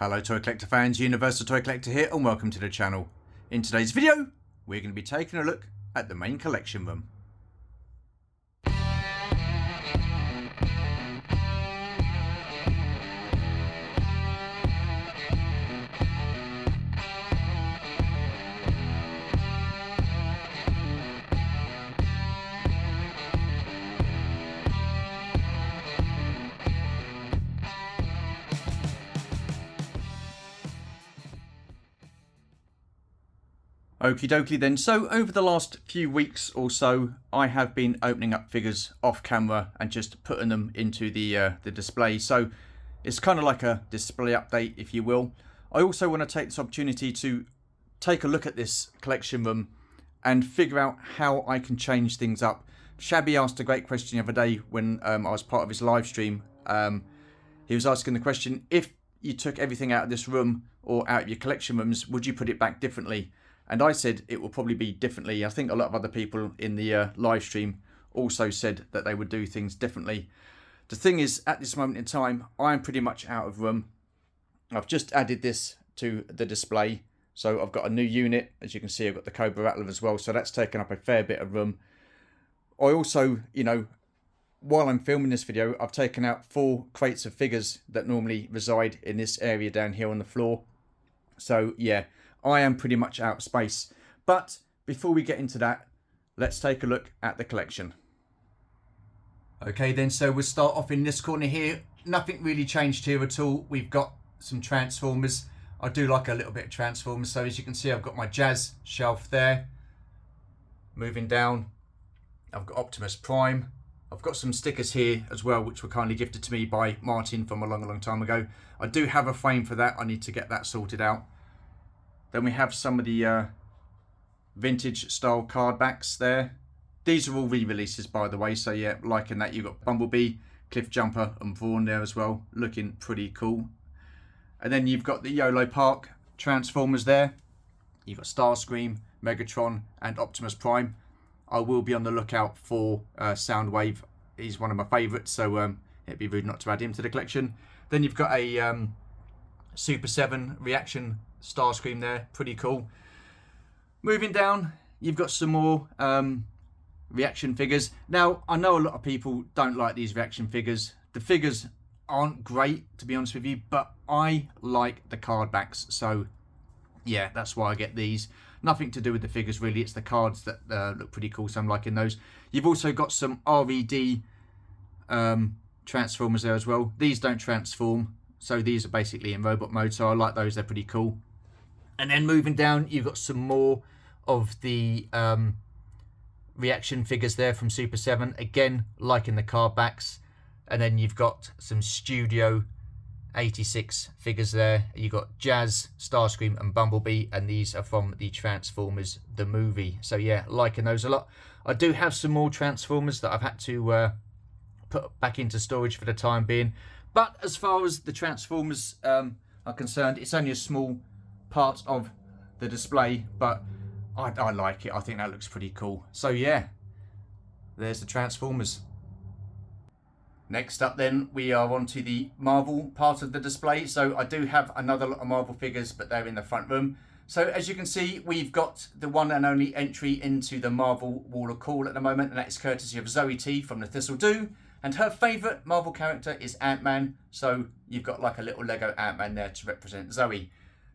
Hello Toy Collector fans, Universal Toy Collector here and welcome to the channel. In today's video, we're going to be taking a look at the main collection room. Okie dokie then, so over the last few weeks or so I have been opening up figures off camera and just putting them into the display, so it's kind of like a display update if you will. I also want to take this opportunity to take a look at this collection room and figure out how I can change things up. Shabby asked a great question the other day when I was part of his live stream. He was asking the question, if you took everything out of this room or out of your collection rooms, would you put it back differently? And I said it will probably be differently. I think a lot of other people in the live stream also said that they would do things differently. The thing is, at this moment in time, I'm pretty much out of room. I've just added this to the display. So I've got a new unit. As you can see, I've got the Cobra Rattler as well. So that's taken up a fair bit of room. I also, while I'm filming this video, I've taken out 4 crates of figures that normally reside in this area down here on the floor. So yeah, I am pretty much out of space. But before we get into that, let's take a look at the collection. Okay then, so we'll start off in this corner here. Nothing really changed here at all. We've got some Transformers. I do like a little bit of Transformers. So as you can see, I've got my Jazz shelf there. Moving down, I've got Optimus Prime. I've got some stickers here as well, which were kindly gifted to me by Martin from a long time ago. I do have a frame for that. I need to get that sorted out. Then we have some of the vintage style card backs there. These are all re-releases, by the way. So yeah, liking that. You've got Bumblebee, Cliff Jumper and Vaughn there as well. Looking pretty cool. And then you've got the YOLO Park Transformers there. You've got Starscream, Megatron and Optimus Prime. I will be on the lookout for Soundwave. He's one of my favourites, so it'd be rude not to add him to the collection. Then you've got a Super 7 reaction Starscream there, pretty cool. Moving down, you've got some more reaction figures. Now, I know a lot of people don't like these reaction figures. The figures aren't great, to be honest with you, but I like the card backs. So, yeah, that's why I get these. Nothing to do with the figures, really. It's the cards that look pretty cool, so I'm liking those. You've also got some RED Transformers there as well. These don't transform, so these are basically in robot mode, so I like those. They're pretty cool. And then moving down, you've got some more of the reaction figures there from Super 7. Again, liking the card backs. And then you've got some Studio 86 figures there. You've got Jazz, Starscream and Bumblebee. And these are from the Transformers, the movie. So yeah, liking those a lot. I do have some more Transformers that I've had to put back into storage for the time being. But as far as the Transformers are concerned, it's only a small part of the display, but I like it. I think that looks pretty cool. So yeah, there's the Transformers. Next up then, we are on to the Marvel part of the display. So I do have another lot of Marvel figures, but they're in the front room. So as you can see, we've got the one and only entry into the Marvel Wall of Call at the moment, and that is courtesy of Zoe T from the Thistle Do. And her favourite Marvel character is Ant-Man. So you've got like a little Lego Ant-Man there to represent Zoe.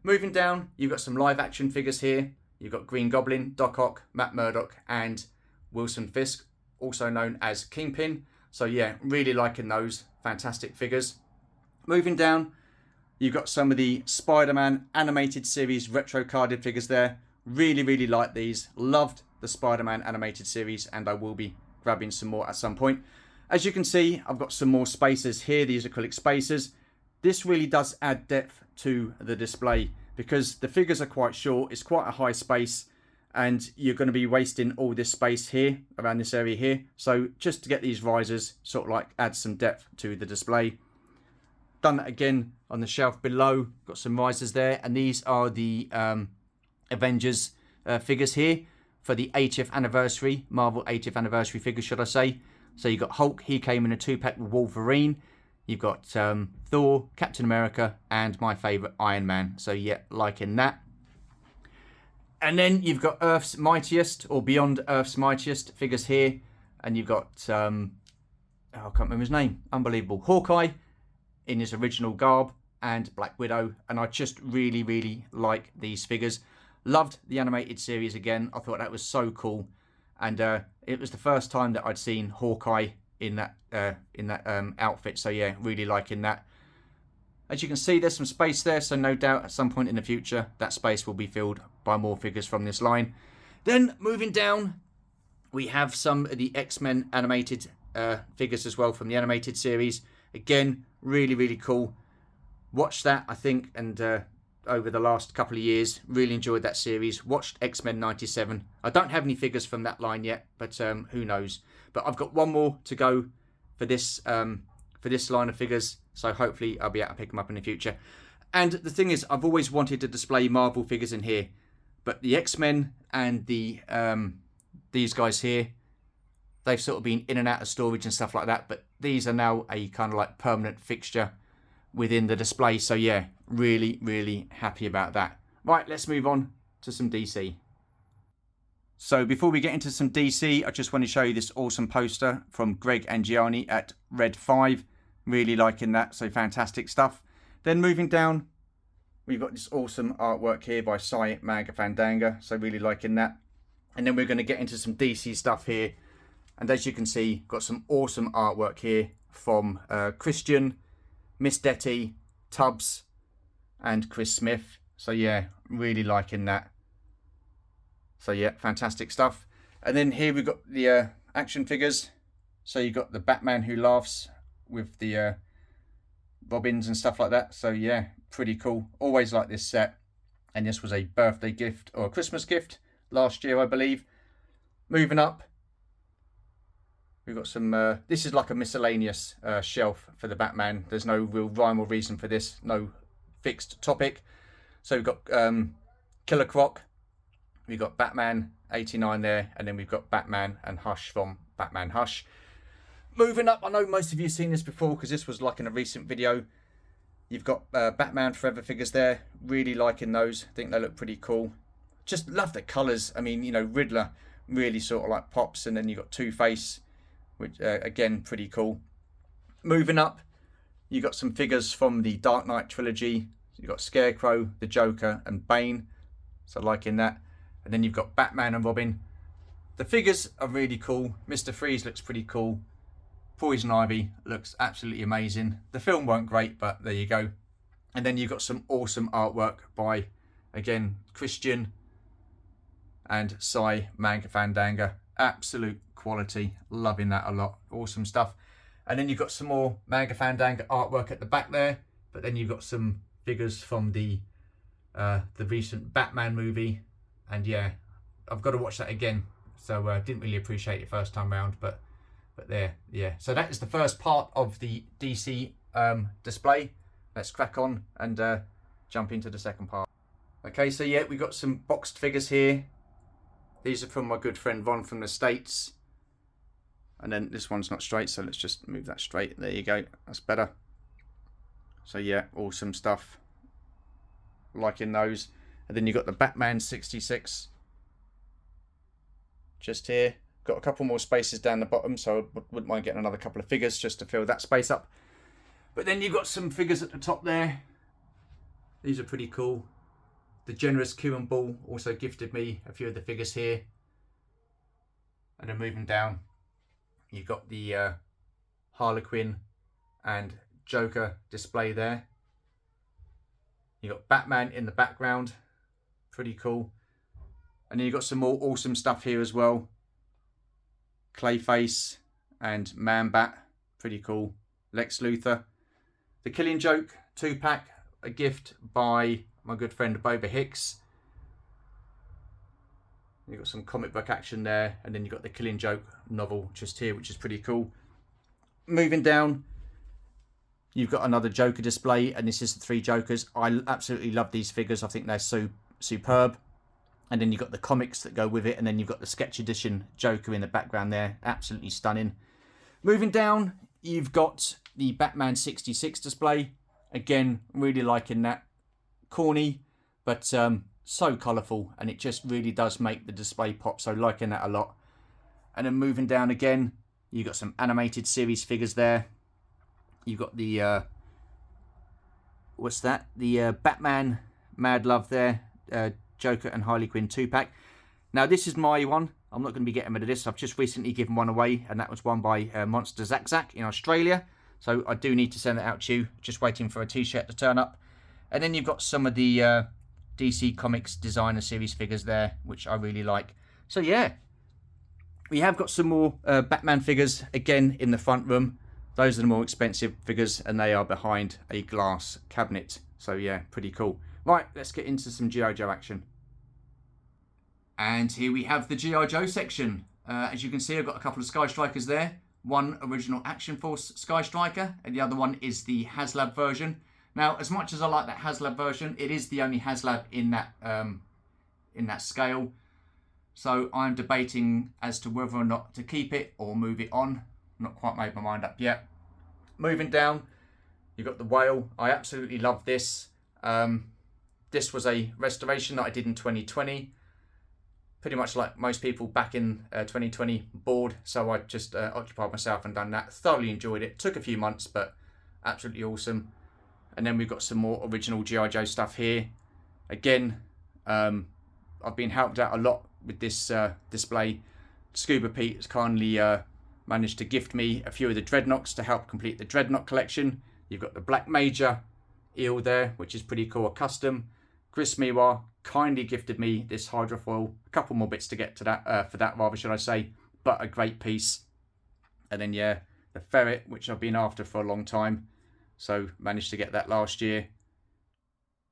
Moving down, you've got some live action figures here. You've got Green Goblin, Doc Ock, Matt Murdock and Wilson Fisk, also known as Kingpin. So yeah, really liking those. Fantastic figures. Moving down, you've got some of the Spider-Man animated series retro carded figures there. Really like these. Loved the Spider-Man animated series, and I will be grabbing some more at some point. As you can see, I've got some more spacers here. These acrylic spacers. This really does add depth to the display because the figures are quite short. It's quite a high space and you're going to be wasting all this space here around this area here. So just to get these risers sort of like add some depth to the display. Done that again on the shelf below. Got some risers there, and these are the Avengers figures here for the 80th anniversary, Marvel 80th anniversary figures should I say. So you got Hulk, he came in a 2-pack with Wolverine. You've got Thor, Captain America, and my favourite Iron Man. So yeah, liking that. And then you've got Earth's Mightiest, or Beyond Earth's Mightiest figures here. And you've got, I can't remember his name, unbelievable, Hawkeye in his original garb, and Black Widow. And I just really, really like these figures. Loved the animated series again. I thought that was so cool. And it was the first time that I'd seen Hawkeye in that outfit. So yeah, really liking that. As you can see, there's some space there, so no doubt at some point in the future that space will be filled by more figures from this line. Then moving down, we have some of the X-Men animated figures as well from the animated series. Again, really, really cool. Watched that, I think, and over the last couple of years, really enjoyed that series. Watched X-Men 97. I don't have any figures from that line yet, but who knows. But I've got one more to go for this line of figures, so hopefully I'll be able to pick them up in the future. And the thing is, I've always wanted to display Marvel figures in here, but the X-Men and the these guys here, they've sort of been in and out of storage and stuff like that, but these are now a kind of like permanent fixture within the display. So yeah, really, really happy about that. Right, let's move on to some DC. So before we get into some DC, I just want to show you this awesome poster from Greg and Gianni at Red 5. Really liking that, so fantastic stuff. Then moving down, we've got this awesome artwork here by Cy Magafandanga, so really liking that. And then we're going to get into some DC stuff here. And as you can see, got some awesome artwork here from Christian, Miss Detty, Tubbs, and Chris Smith. So yeah, really liking that. So yeah, fantastic stuff. And then here we've got the action figures. So you've got the Batman Who Laughs with the bobbins and stuff like that. So yeah, pretty cool. Always like this set. And this was a birthday gift or a Christmas gift last year, I believe. Moving up, we've got some, this is like a miscellaneous shelf for the Batman. There's no real rhyme or reason for this. No fixed topic. So we've got Killer Croc. We've got Batman 89 there. And then we've got Batman and Hush from Batman Hush. Moving up, I know most of you have seen this before because this was like in a recent video. You've got Batman Forever figures there. Really liking those. I think they look pretty cool. Just love the colours. I mean, you know, Riddler really sort of like pops. And then you've got Two-Face, which again, pretty cool. Moving up, you've got some figures from the Dark Knight trilogy. You've got Scarecrow, the Joker, and Bane. So liking that. And then you've got Batman and Robin. The figures are really cool. Mr. Freeze looks pretty cool. Poison Ivy looks absolutely amazing. The film weren't great, but there you go. And then you've got some awesome artwork by, again, Christian and Cy Magafandanga. Absolute quality. Loving that a lot. Awesome stuff. And then you've got some more Magafandanga artwork at the back there. But then you've got some figures from the recent Batman movie. And yeah, I've got to watch that again. So didn't really appreciate it first time round, but there, yeah. So that is the first part of the DC display. Let's crack on and jump into the second part. Okay, so yeah, we've got some boxed figures here. These are from my good friend Ron from the States. And then this one's not straight, so let's just move that straight. There you go, that's better. So yeah, awesome stuff. Liking those. And then you've got the Batman 66. Just here. Got a couple more spaces down the bottom, so I wouldn't mind getting another couple of figures just to fill that space up. But then you've got some figures at the top there. These are pretty cool. The generous Kieran Ball also gifted me a few of the figures here. And then moving down, you've got the Harlequin and Joker display there. You've got Batman in the background. Pretty cool. And then you've got some more awesome stuff here as well. Clayface and Man-Bat. Pretty cool. Lex Luthor. The Killing Joke 2-pack. A gift by my good friend Boba Hicks. You've got some comic book action there. And then you've got the Killing Joke novel just here, which is pretty cool. Moving down, you've got another Joker display. And this is the 3 Jokers. I absolutely love these figures. I think they're so superb. And then you've got the comics that go with it. And then you've got the sketch edition Joker in the background there. Absolutely stunning. Moving down, you've got the Batman 66 display. Again, really liking that. Corny, but so colourful, and it just really does make the display pop, so liking that a lot. And then moving down again, you got some animated series figures there. You've got the what's that? The Batman Mad Love there, Joker and Harley Quinn 2-pack. Now this is my one. I'm not going to be getting rid of this. I've just recently given one away, and that was one by Monster Zack Zack in Australia. So I do need to send that out to you. Just waiting for a t-shirt to turn up. And then you've got some of the DC Comics Designer Series figures there, which I really like. So yeah, we have got some more Batman figures, again, in the front room. Those are the more expensive figures, and they are behind a glass cabinet. So yeah, pretty cool. Right, let's get into some G.I. Joe action. And here we have the G.I. Joe section. As you can see, I've got a couple of Sky Strikers there. One original Action Force Sky Striker, and the other one is the HasLab version. Now, as much as I like that HasLab version, it is the only HasLab in that scale. So I'm debating as to whether or not to keep it or move it on. I'm not quite made my mind up yet. Moving down, you've got the whale. I absolutely love this. This was a restoration that I did in 2020. Pretty much like most people back in 2020, bored. So I just occupied myself and done that. Thoroughly enjoyed it. Took a few months, but absolutely awesome. And then we've got some more original G.I. Joe stuff here. Again, I've been helped out a lot with this display. Scuba Pete has kindly managed to gift me a few of the Dreadnoks to help complete the Dreadnought collection. You've got the Black Major eel there, which is pretty cool, a custom. Chris Miwa kindly gifted me this hydrofoil. A couple more bits to get to that, for that rather, should I say. But a great piece. And then, yeah, the Ferret, which I've been after for a long time. So managed to get that last year.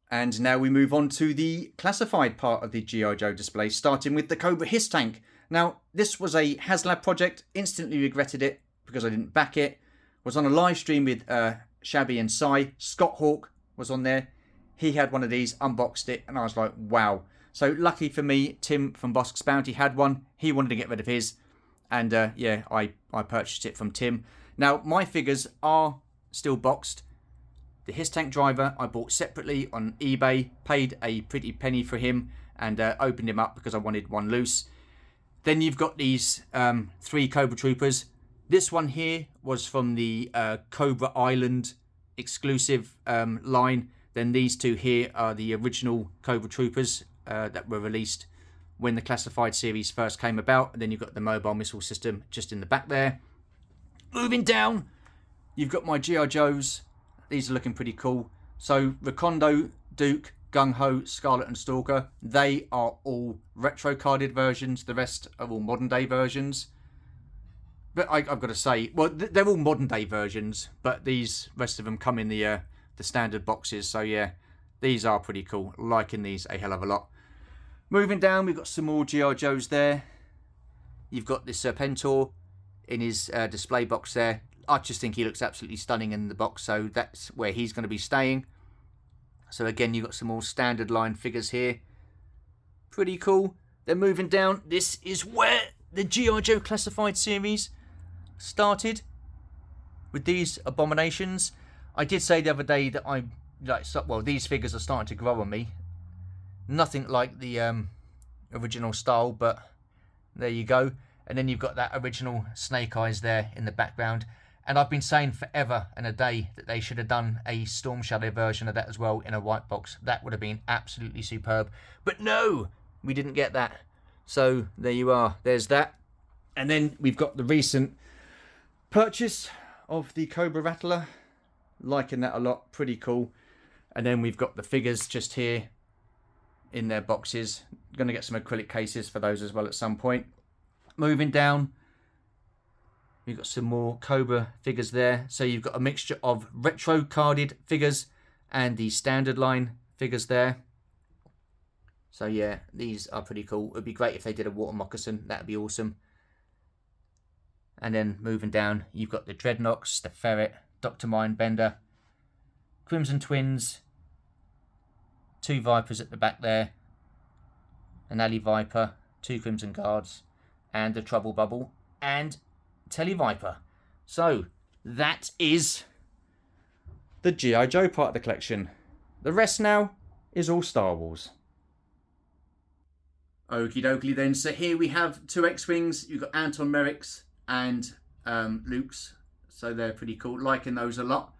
And now we move on to the classified part of the G.I. Joe display, starting with the Cobra Hiss Tank. Now, this was a HasLab project. Instantly regretted it because I didn't back it. Was on a live stream with Shabby and Cy. Scott Hawk was on there. He had one of these, unboxed it, and I was like, wow. So lucky for me, Tim from Bosk's Bounty had one. He wanted to get rid of his. And yeah, I purchased it from Tim. Now, my figures are still boxed. The Hiss Tank driver I bought separately on eBay. Paid a pretty penny for him. And opened him up because I wanted one loose. Then you've got these 3 Cobra Troopers. This one here was from the Cobra Island exclusive line. Then these 2 here are the original Cobra Troopers that were released when the classified series first came about. And then you've got the mobile missile system just in the back there. Moving down, you've got my G.I. Joes. These are looking pretty cool. So Recondo, Duke, Gung-Ho, Scarlet and Stalker, they are all retro carded versions. The rest are all modern day versions. But I've got to say, well, they're all modern day versions, but these rest of them come in the standard boxes. So yeah, these are pretty cool. Liking these a hell of a lot. Moving down, we've got some more G.I. Joes there. You've got this Serpentor in his display box there. I just think he looks absolutely stunning in the box, so that's where he's going to be staying. So again, you've got some more standard line figures here. Pretty cool. Then moving down, this is where the G.I. Joe Classified series started. With these abominations. I did say the other day that these figures are starting to grow on me. Nothing like the original style, but there you go. And then you've got that original Snake Eyes there in the background. And I've been saying forever and a day that they should have done a Storm Shadow version of that as well in a white box. That would have been absolutely superb. But no, we didn't get that. So there you are. There's that. And then we've got the recent purchase of the Cobra Rattler. Liking that a lot. Pretty cool. And then we've got the figures just here in their boxes. Going to get some acrylic cases for those as well at some point. Moving down, we've got some more Cobra figures there. So you've got a mixture of retro carded figures and the standard line figures there. So yeah, these are pretty cool. It would be great if they did a water moccasin. That would be awesome. And then moving down, you've got the Dreadnoks, the Ferret, Dr. Mindbender, Crimson Twins, 2 Vipers at the back there, an Alley Viper, 2 Crimson Guards, and the Trouble Bubble, and Telly Viper. So, that is the G.I. Joe part of the collection. The rest now is all Star Wars. Okie dokie then, so here we have two X-Wings. You've got Anton Merrick's and Luke's, so they're pretty cool, liking those a lot.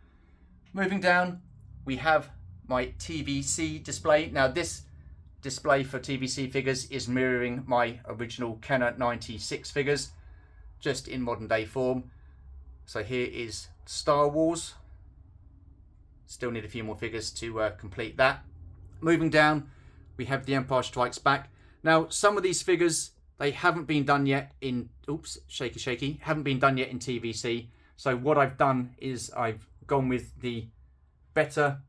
Moving down, we have my TVC display. Now this display for TVC figures is mirroring my original Kenner 96 figures, just in modern day form. So here is Star Wars. Still need a few more figures to complete that. Moving down, we have The Empire Strikes Back. Now, some of these figures, they haven't been done yet in, oops, shaky, shaky, haven't been done yet in TVC. So what I've done is I've gone with the better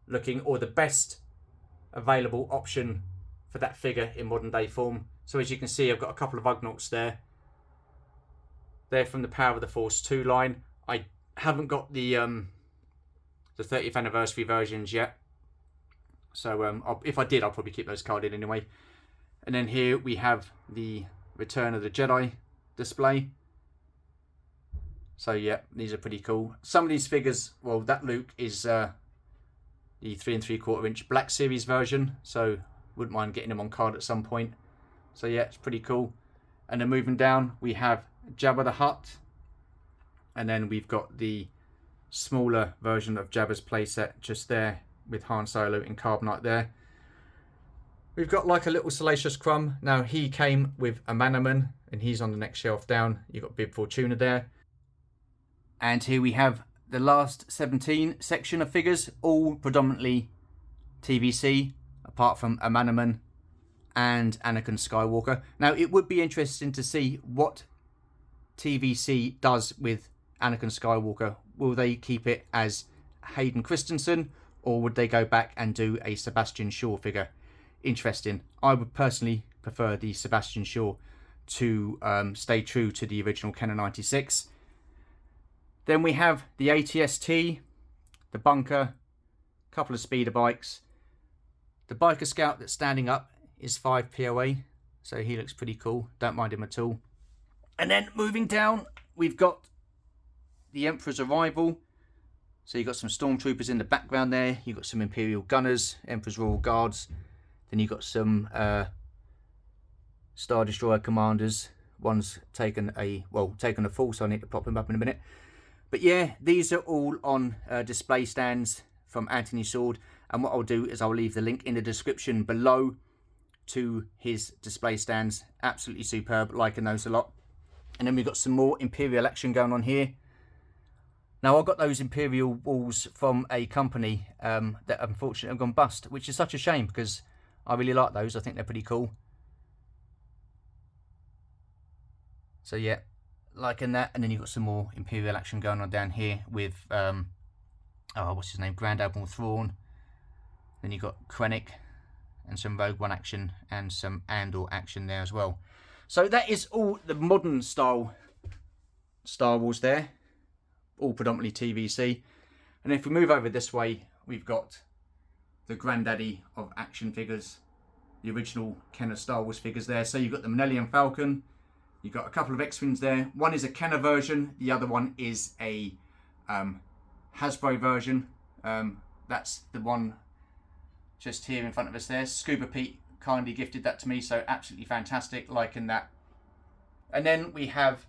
looking, or the best available option for that figure in modern day form. So as you can see, I've got a couple of Ugnaughts there. They're from the Power of the Force 2 line. I haven't got the 30th anniversary versions yet. So if I did, I'll probably keep those carded anyway. And then here we have the Return of the Jedi display. So yeah, these are pretty cool. Some of these figures, well, that Luke is the 3 3/4 inch Black Series version. So wouldn't mind getting him on card at some point. So yeah, it's pretty cool. And then moving down, we have Jabba the Hutt. And then we've got the smaller version of Jabba's playset just there with Han Solo in carbonite there. We've got like a little Salacious Crumb. Now he came with a Manaman and he's on the next shelf down. You've got Bib Fortuna there. And here we have the last 17 section of figures, all predominantly TVC, apart from a Manaman and Anakin Skywalker. Now it would be interesting to see what TVC does with Anakin Skywalker. Will they keep it as Hayden Christensen, or would they go back and do a Sebastian Shaw figure? Interesting. I would personally prefer the Sebastian Shaw to stay true to the original Kenner 96. Then we have the ATST, the bunker, a couple of speeder bikes. The biker scout that's standing up is 5 POA, so he looks pretty cool. Don't mind him at all. And then moving down, we've got the Emperor's Arrival. So you've got some stormtroopers in the background there. You've got some Imperial Gunners, Emperor's Royal Guards. Then you've got some Star Destroyer commanders. One's taken a fall, so I need to prop him up in a minute. But yeah, these are all on display stands from Anthony Sword. And what I'll do is I'll leave the link in the description below to his display stands. Absolutely superb, liking those a lot. And then we've got some more Imperial action going on here. Now, I got those Imperial walls from a company that unfortunately have gone bust, which is such a shame because I really like those. I think they're pretty cool. So yeah, liking that. And then you've got some more Imperial action going on down here with, what's his name? Grand Admiral Thrawn. Then you've got Krennic and some Rogue One action and some Andor action there as well. So that is all the modern style Star Wars there. All predominantly TVC. And if we move over this way, we've got the granddaddy of action figures, the original Kenner Star Wars figures there. So you've got the Millennium Falcon, you've got a couple of X-Wings there. One is a Kenner version, the other one is a Hasbro version. That's the one just here in front of us there. Scuba Pete kindly gifted that to me, so absolutely fantastic, liking that. And then we have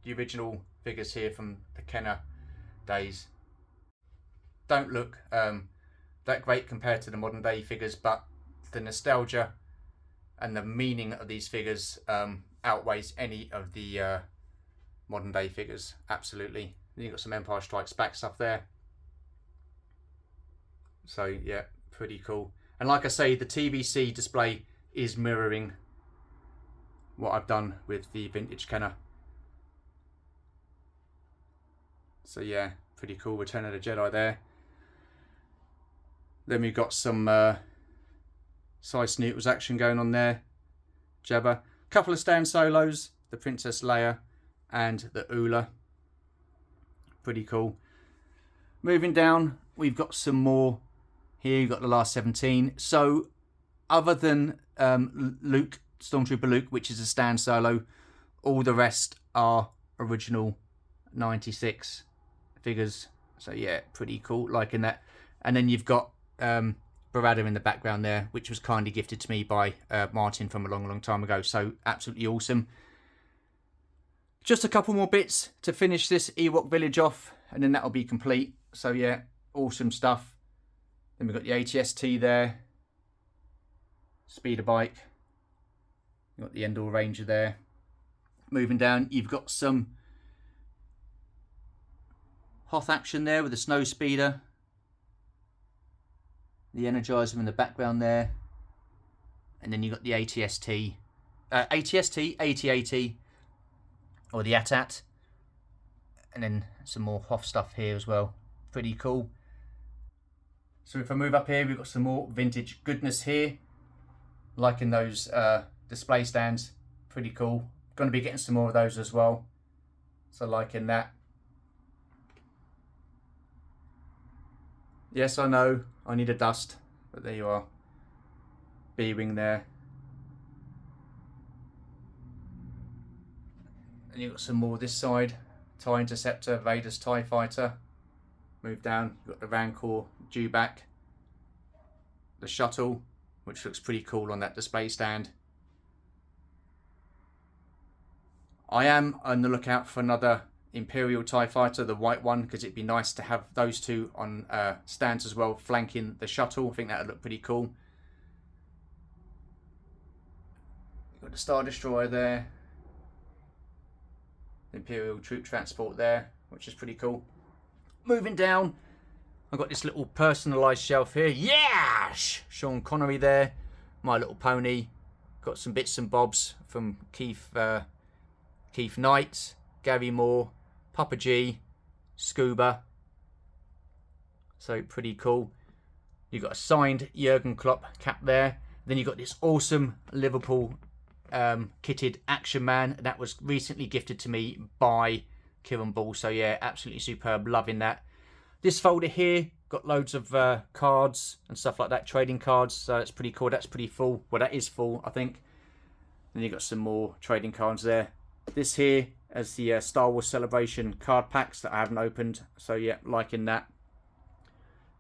the original figures here from the Kenner days. Don't look that great compared to the modern day figures, but the nostalgia and the meaning of these figures outweighs any of the modern day figures, absolutely. Then you've got some Empire Strikes Back stuff there. So yeah, pretty cool. And like I say, the TVC display is mirroring what I've done with the vintage Kenner. So yeah, pretty cool. Return of the Jedi there. Then we've got some Size Snootles action going on there. Jabba. Couple of stand solos. The Princess Leia and the Oola. Pretty cool. Moving down, we've got some more. Here you've got the last 17. So other than Luke, Stormtrooper Luke, which is a stand solo, all the rest are original 96 figures. So yeah, pretty cool, liking that. And then you've got Barada in the background there, which was kindly gifted to me by Martin from a long time ago. So absolutely awesome. Just a couple more bits to finish this Ewok village off, and then that'll be complete. So yeah, awesome stuff. Then we've got the ATST there, speeder bike. You've got the Endor Ranger there. Moving down, you've got some Hoth action there with the snow speeder. The Energizer in the background there. And then you've got the ATST, AT-AT, or the AT-AT. And then some more Hoth stuff here as well. Pretty cool. So if I move up here, we've got some more vintage goodness here. Liking those display stands. Pretty cool. Going to be getting some more of those as well. So liking that. Yes, I know, I need a dust, but there you are. B-Wing there. And you've got some more this side. TIE Interceptor, Vader's TIE Fighter. Move down, you've got the Rancor dewback. The shuttle, which looks pretty cool on that display stand. I am on the lookout for another Imperial TIE Fighter, the white one, because it'd be nice to have those two on stands as well, flanking the shuttle. I think that would look pretty cool. Got the Star Destroyer there. The Imperial Troop Transport there, which is pretty cool. Moving down, I've got this little personalised shelf here. Yeah! Sean Connery there. My Little Pony. Got some bits and bobs from Keith Knight, Gary Moore, Papa G, Scuba. So pretty cool. You've got a signed Jurgen Klopp cap there. Then you've got this awesome Liverpool kitted Action Man. That was recently gifted to me by Kieran Ball. So yeah, absolutely superb. Loving that. This folder here got loads of cards and stuff like that, trading cards. So that's pretty cool. That's pretty full. Well, that is full, I think. Then you've got some more trading cards there. This here as the Star Wars Celebration card packs that I haven't opened. So yeah, liking that.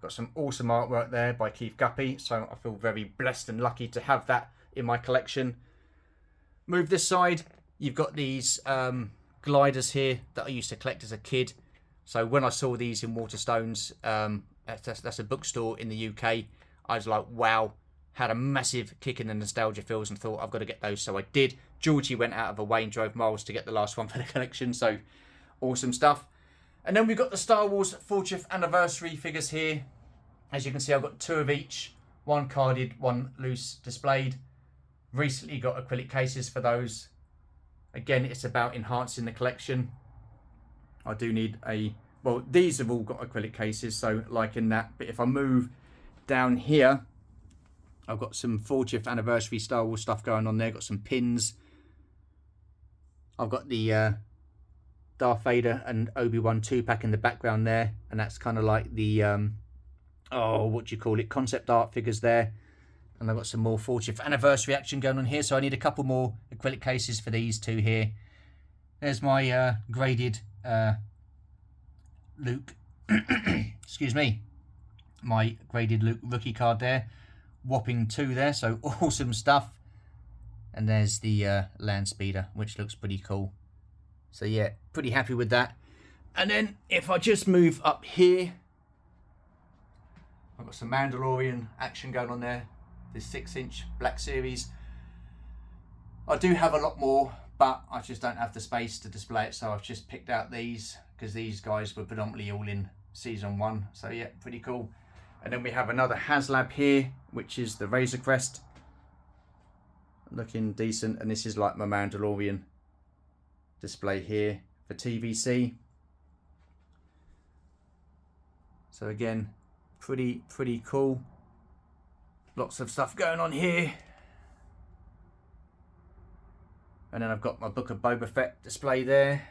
Got some awesome artwork there by Keith Guppy. So I feel very blessed and lucky to have that in my collection. Move this side. You've got these gliders here that I used to collect as a kid. So when I saw these in Waterstones, that's a bookstore in the UK, I was like, wow. Had a massive kick in the nostalgia feels and thought, I've got to get those. So I did. Georgie went out of her way and drove miles to get the last one for the collection. So awesome stuff. And then we've got the Star Wars 40th anniversary figures here. As you can see, I've got two of each. One carded, one loose displayed. Recently got acrylic cases for those. Again, it's about enhancing the collection. I do need a... Well, these have all got acrylic cases, so liking that. But if I move down here, I've got some 40th anniversary Star Wars stuff going on there. Got some pins. I've got the Darth Vader and Obi-Wan 2-pack in the background there. And that's kind of like the, what do you call it? Concept art figures there. And I've got some more 40th anniversary action going on here. So I need a couple more acrylic cases for these two here. There's my graded Luke. Excuse me. My graded Luke rookie card there. Whopping 2 there, so awesome stuff. And there's the land speeder, which looks pretty cool. So yeah, pretty happy with that. And then if I just move up here, I've got some Mandalorian action going on there. This 6-inch Black Series. I do have a lot more, but I just don't have the space to display it, so I've just picked out these because these guys were predominantly all in season 1. So yeah, pretty cool. And then we have another HasLab here, which is the Razor Crest. Looking decent. And this is like my Mandalorian display here for TVC. So again, pretty cool. Lots of stuff going on here. And then I've got my Book of Boba Fett display there.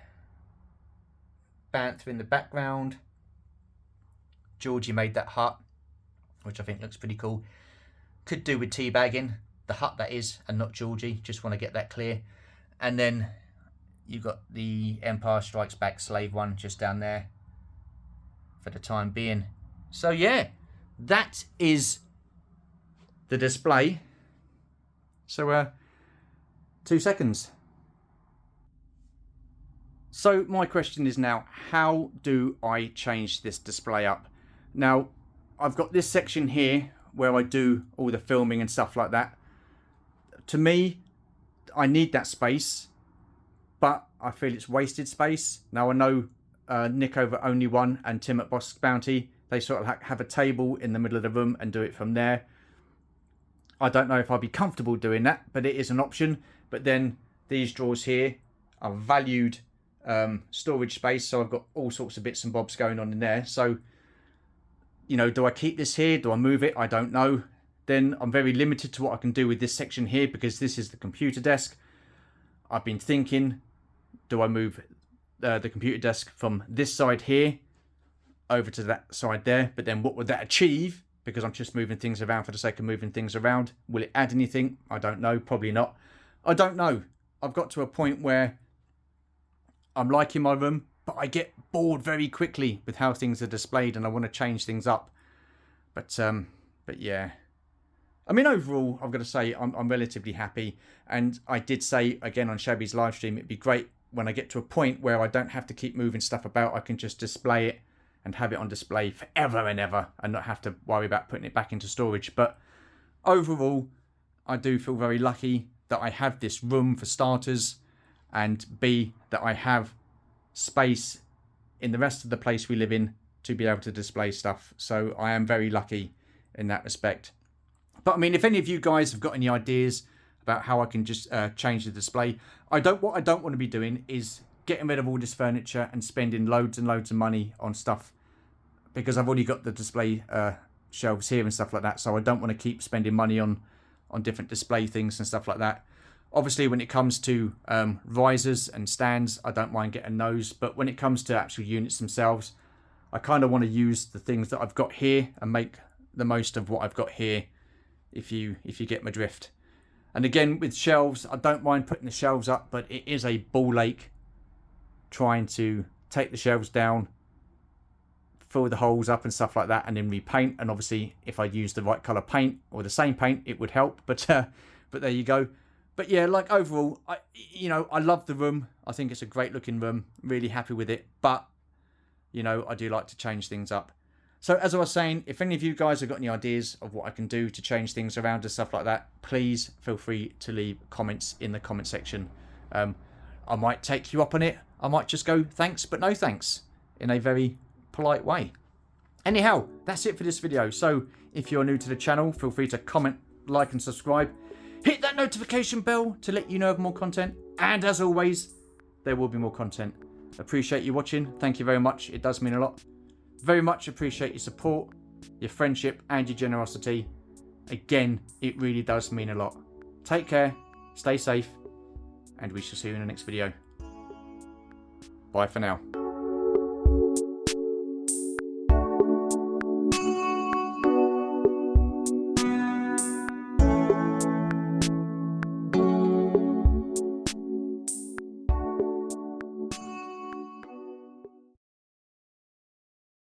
Bantha in the background. Georgie made that hut, which I think looks pretty cool. Could do with teabagging, the hut that is, and not Georgie. Just want to get that clear. And then you've got the Empire Strikes Back Slave one just down there. for the time being. So yeah, that is the display. So 2 seconds. So my question is now, how do I change this display up? Now, I've got this section here where I do all the filming and stuff like that. To me, I need that space, but I feel it's wasted space. Now I know Nick over Only One and Tim at Boss Bounty, they sort of have a table in the middle of the room and do it from there. I don't know if I'd be comfortable doing that, but it is an option. But then these drawers here are valued storage space, so I've got all sorts of bits and bobs going on in there. So, you know, do I keep this here? Do I move it? I don't know. Then I'm very limited to what I can do with this section here because this is the computer desk. I've been thinking, do I move the computer desk from this side here over to that side there? But then what would that achieve? Because I'm just moving things around for the sake of moving things around. Will it add anything? I don't know. Probably not. I don't know. I've got to a point where I'm liking my room, but I get bored very quickly with how things are displayed and I want to change things up. But yeah. I mean, overall, I've got to say I'm relatively happy. And I did say, again, on Shabby's live stream, it'd be great when I get to a point where I don't have to keep moving stuff about. I can just display it and have it on display forever and ever and not have to worry about putting it back into storage. But overall, I do feel very lucky that I have this room for starters, and B, that I have space in the rest of the place we live in to be able to display stuff. So I am very lucky in that respect. But I mean, if any of you guys have got any ideas about how I can just change the display, what I don't want to be doing is getting rid of all this furniture and spending loads and loads of money on stuff, because I've already got the display shelves here and stuff like that. So I don't want to keep spending money on different display things and stuff like that. Obviously, when it comes to risers and stands, I don't mind getting those. But when it comes to actual units themselves, I kind of want to use the things that I've got here and make the most of what I've got here, if you get my drift. And again, with shelves, I don't mind putting the shelves up, but it is a ball ache trying to take the shelves down, fill the holes up and stuff like that, and then repaint. And obviously, if I use the right color paint or the same paint, it would help. But there you go. But yeah, like overall, I love the room. I think it's a great looking room. Really happy with it. But I do like to change things up. So as I was saying, if any of you guys have got any ideas of what I can do to change things around and stuff like that, please feel free to leave comments in the comment section. I might take you up on it. I might just go thanks, but no thanks, in a very polite way. Anyhow, that's it for this video. So if you're new to the channel, feel free to comment, like and subscribe. Hit that notification bell to let you know of more content. And as always, there will be more content. Appreciate you watching. Thank you very much. It does mean a lot. Very much appreciate your support, your friendship and your generosity. Again, it really does mean a lot. Take care, stay safe, and we shall see you in the next video. Bye for now.